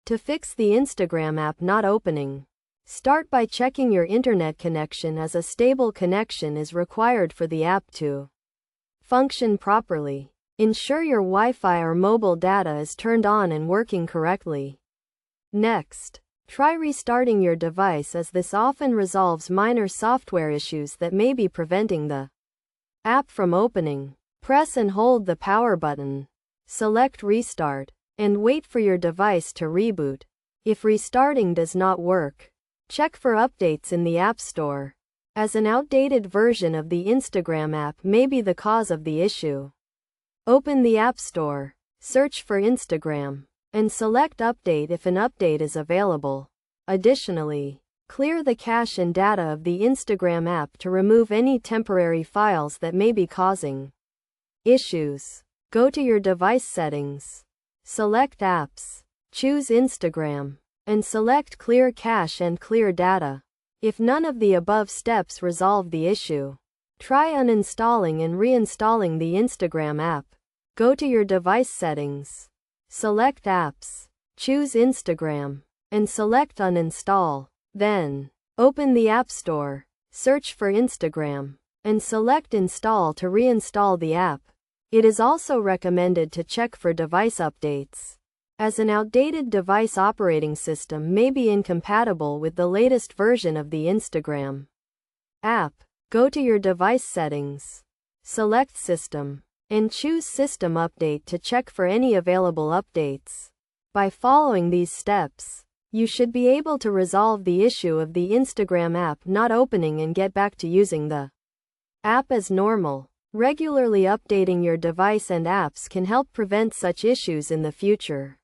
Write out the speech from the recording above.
To fix the Instagram app not opening, start by checking your internet connection, as a stable connection is required for the app to function properly. Ensure your Wi-Fi or mobile data is turned on and working correctly. Next, try restarting your device, as this often resolves minor software issues that may be preventing the app from opening. Press and hold the power button. Select Restart, and wait for your device to reboot. If restarting does not work, check for updates in the App Store, as an outdated version of the Instagram app may be the cause of the issue. Open the App Store, search for Instagram, and select Update if an update is available. Additionally, clear the cache and data of the Instagram app to remove any temporary files that may be causing issues. Go to your device settings, select Apps, choose Instagram, and select Clear Cache and Clear Data. If none of the above steps resolve the issue, try uninstalling and reinstalling the Instagram app. Go to your device settings, select Apps, choose Instagram, and select Uninstall. Then, open the App Store, search for Instagram, and select Install to reinstall the app. It is also recommended to check for device updates, as an outdated device operating system may be incompatible with the latest version of the Instagram app. Go to your device settings, select System, and choose System Update to check for any available updates. By following these steps, you should be able to resolve the issue of the Instagram app not opening and get back to using the app as normal. Regularly updating your device and apps can help prevent such issues in the future.